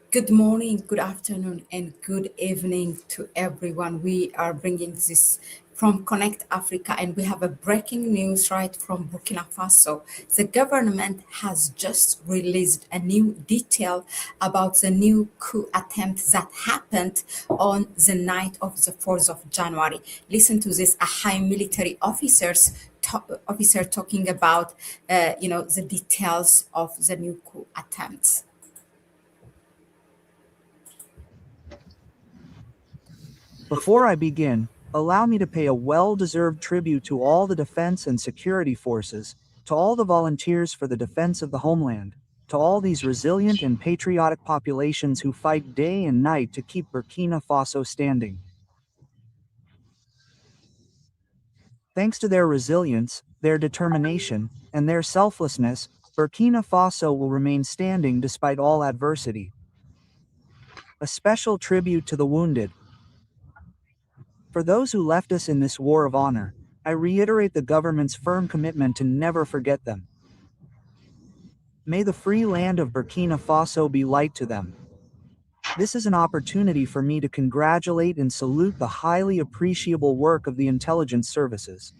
Good morning, good afternoon, and good evening to everyone. We are bringing this from Connect Africa, and we have a breaking news right from Burkina Faso. The government has just released a new detail about the new coup attempt that happened on the night of the 4th of January. Listen to this: a high military officer talking about, the details of the new coup attempt. Before I begin, allow me to pay a well-deserved tribute to all the defense and security forces, to all the volunteers for the defense of the homeland, to all these resilient and patriotic populations who fight day and night to keep Burkina Faso standing. Thanks to their resilience, their determination, and their selflessness, Burkina Faso will remain standing despite all adversity. A special tribute to the wounded. For those who left us in this war of honor, I reiterate the government's firm commitment to never forget them. May the free land of Burkina Faso be light to them. This is an opportunity for me to congratulate and salute the highly appreciable work of the intelligence services.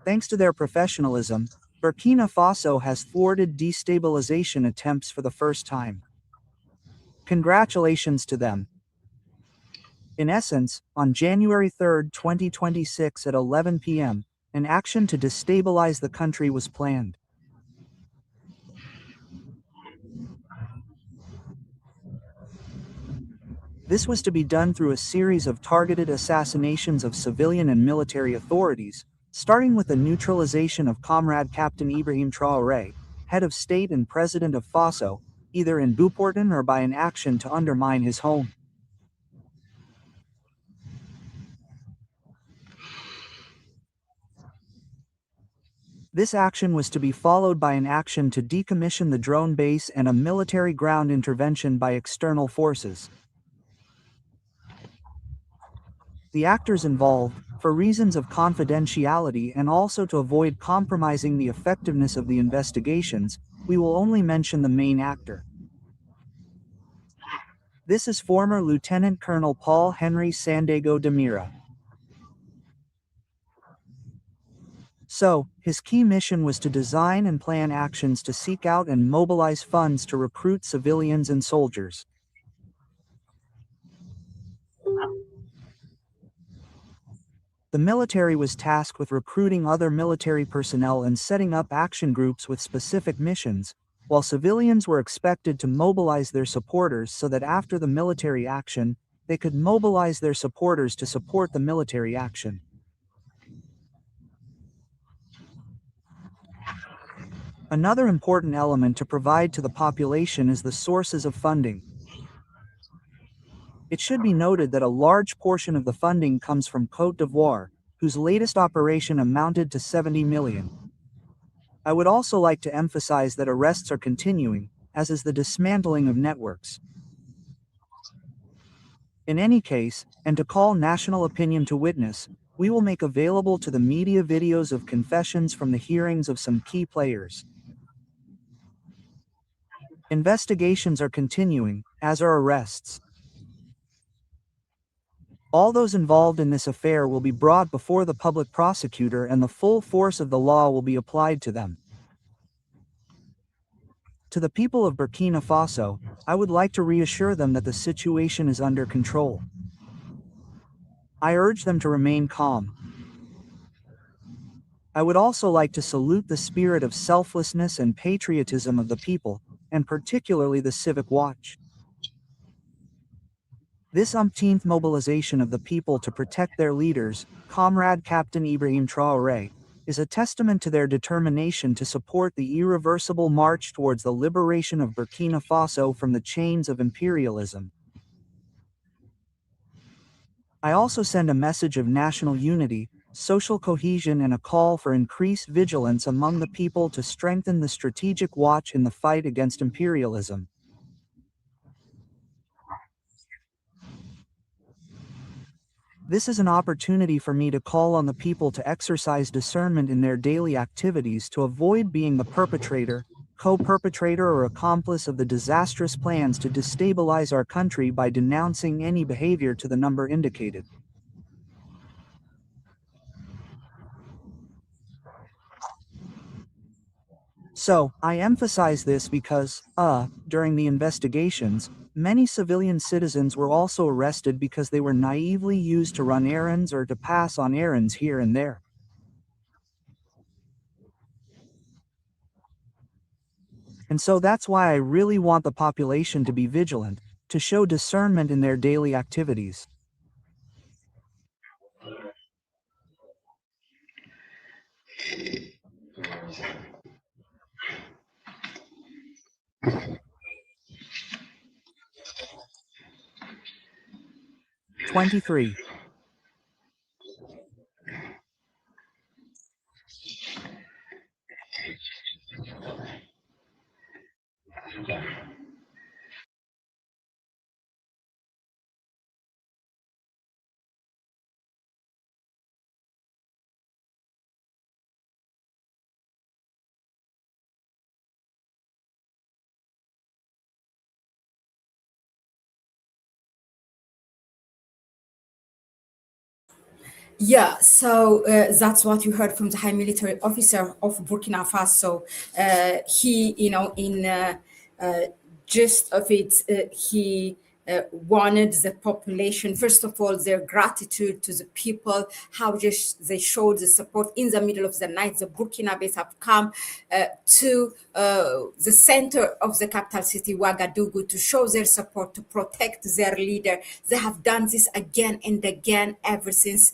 Thanks to their professionalism, Burkina Faso has thwarted destabilization attempts for the first time. Congratulations to them. In essence, on January 3, 2026 at 11 p.m., an action to destabilize the country was planned. This was to be done through a series of targeted assassinations of civilian and military authorities, starting with the neutralization of Comrade Captain Ibrahim Traore, head of state and president of Faso, either in Buportan or by an action to undermine his home. This action was to be followed by an action to decommission the drone base and a military ground intervention by external forces. The actors involved, for reasons of confidentiality and also to avoid compromising the effectiveness of the investigations, we will only mention the main actor. This is former Lieutenant Colonel Paul Henry Sandago de Mira. So, his key mission was to design and plan actions to seek out and mobilize funds to recruit civilians and soldiers. The military was tasked with recruiting other military personnel and setting up action groups with specific missions, while civilians were expected to mobilize their supporters so that after the military action, they could mobilize their supporters to support the military action. Another important element to provide to the population is the sources of funding. It should be noted that a large portion of the funding comes from Côte d'Ivoire, whose latest operation amounted to 70 million. I would also like to emphasize that arrests are continuing, as is the dismantling of networks. In any case, and to call national opinion to witness, we will make available to the media videos of confessions from the hearings of some key players. Investigations are continuing, as are arrests. All those involved in this affair will be brought before the public prosecutor and the full force of the law will be applied to them. To the people of Burkina Faso, I would like to reassure them that the situation is under control. I urge them to remain calm. I would also like to salute the spirit of selflessness and patriotism of the people, and particularly the Civic Watch. This umpteenth mobilization of the people to protect their leaders, Comrade Captain Ibrahim Traore, is a testament to their determination to support the irreversible march towards the liberation of Burkina Faso from the chains of imperialism. I also send a message of national unity, social cohesion and a call for increased vigilance among the people to strengthen the strategic watch in the fight against imperialism. This is an opportunity for me to call on the people to exercise discernment in their daily activities to avoid being the perpetrator, co-perpetrator or accomplice of the disastrous plans to destabilize our country by denouncing any behavior to the number indicated. So, I emphasize this because, during the investigations, many civilian citizens were also arrested because they were naively used to run errands or to pass on errands here and there. And so that's why I really want the population to be vigilant, to show discernment in their daily activities. 23. Yeah, so that's what you heard from the high military officer of Burkina Faso. He, in gist of it, he wanted the population, first of all, their gratitude to the people, how just they showed the support in the middle of the night. The Burkinabes have come to the center of the capital city, Ouagadougou, to show their support, to protect their leader. They have done this again and again ever since,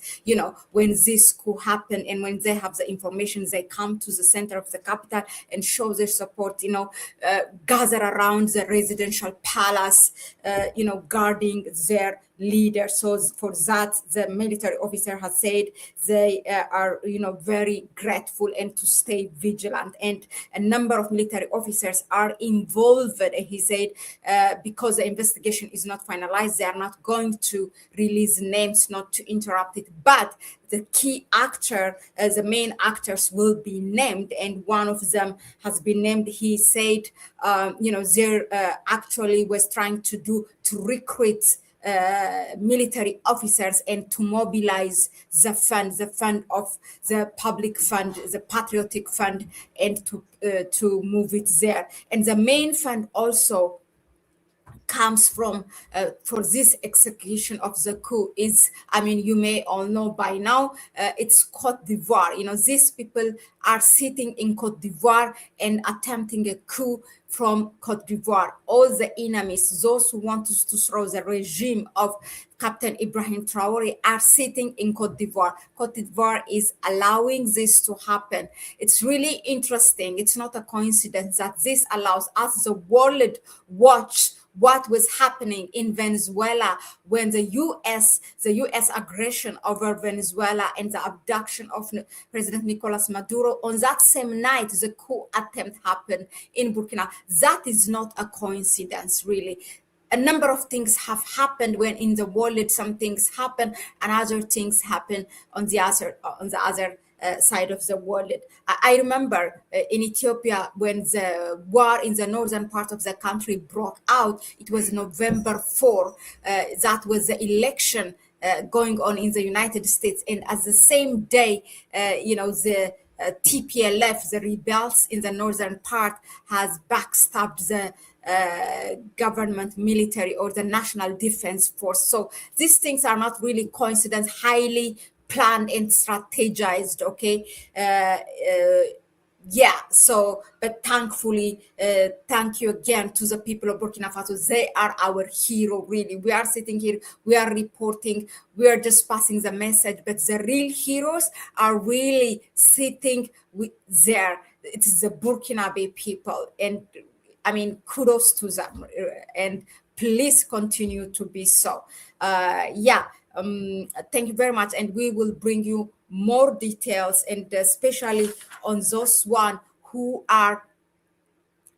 when this coup happened. And when they have the information, they come to the center of the capital and show their support, gather around the residential palace, guarding their leader. So for that, the military officer has said they are, very grateful and to stay vigilant. And a number of military officers are involved. And he said, because the investigation is not finalized, they are not going to release names, not to interrupt it. But the key actor, the main actors will be named, and one of them has been named. He said, there actually was trying to recruit military officers and to mobilize the fund of the public fund, the patriotic fund, and to move it there. And the main fund also comes from for this execution of the coup is, you may all know by now, it's Cote d'Ivoire. These people are sitting in Cote d'Ivoire and attempting a coup from Cote d'Ivoire. All the enemies, those who want to throw the regime of Captain Ibrahim Traore, are sitting in Cote d'Ivoire. Cote d'Ivoire is allowing this to happen. It's really interesting. It's not a coincidence that this allows us, the world, watch what was happening in Venezuela when the US aggression over Venezuela and the abduction of President Nicolas Maduro. On that same night, the coup attempt happened in Burkina. That is not a coincidence, really. A number of things have happened when in the world some things happen and other things happen on the other side of the world. I remember in Ethiopia when the war in the northern part of the country broke out. It was November 4. That was the election going on in the United States. And at the same day, the TPLF, the rebels in the northern part, has backstabbed the government military or the National Defense Force. So these things are not really coincidence, highly planned and strategized. Okay. Yeah, so but thankfully, thank you again to the people of Burkina Faso. They are our hero, really. We are sitting here, we are reporting, we are just passing the message, but the real heroes are really sitting there. It is the Burkinabe people, and kudos to them, and please continue to be so. Yeah, thank you very much, and we will bring you more details, and especially on those one who are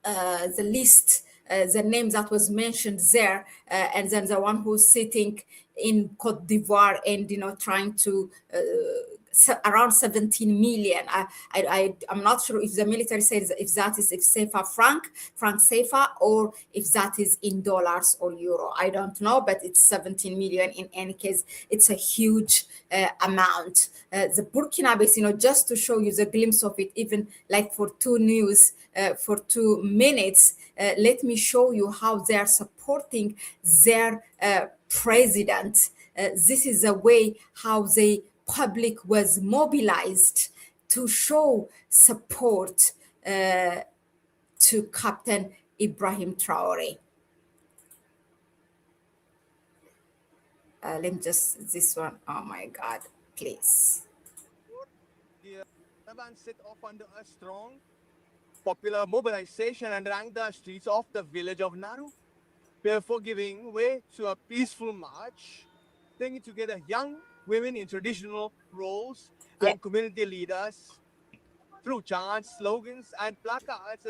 the list, the name that was mentioned there, and then the one who's sitting in Cote d'Ivoire and trying to around 17 million. I'm not sure if the military says if that is if CFA franc CFA, or if that is in dollars or euro. I don't know, but it's 17 million in any case. It's a huge amount. The Burkina Faso, just to show you the glimpse of it, even like for for 2 minutes, let me show you how they are supporting their president. This is a way how the public was mobilized to show support to Captain Ibrahim Traore. Let me just this one. Oh my God, please. The Taliban set off under a strong popular mobilization and rang the streets of the village of Naru, therefore giving way to a peaceful march, bringing together young women in traditional roles and community leaders through chants, slogans, and placards.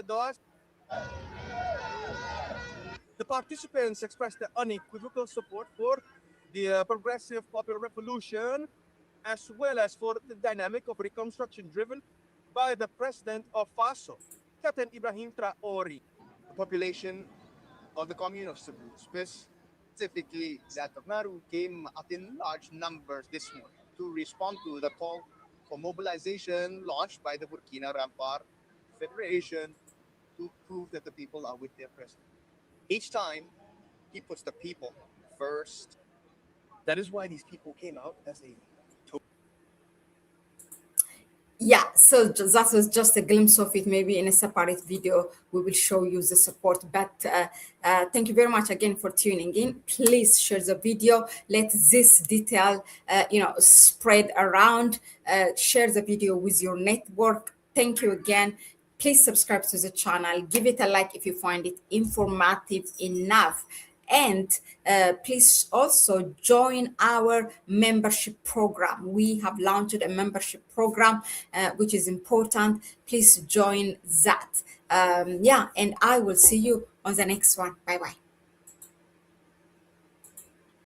The participants expressed their unequivocal support for the progressive popular revolution, as well as for the dynamic of reconstruction driven by the president of Faso, Captain Ibrahim Traore. The population of the commune of Cebu, specifically that of Naru, came out in large numbers this morning to respond to the call for mobilization launched by the Burkina Rampar Federation to prove that the people are with their president. Each time, he puts the people first. That is why these people came out as a Yeah, so that was just a glimpse of it. Maybe in a separate video we will show you the support, but thank you very much again for tuning in. Please share the video, let this detail spread around. Share the video with your network. Thank you again. Please subscribe to the channel, give it a like if you find it informative enough. And please also join our membership program. We have launched a membership program, which is important. Please join that. And I will see you on the next one. Bye bye.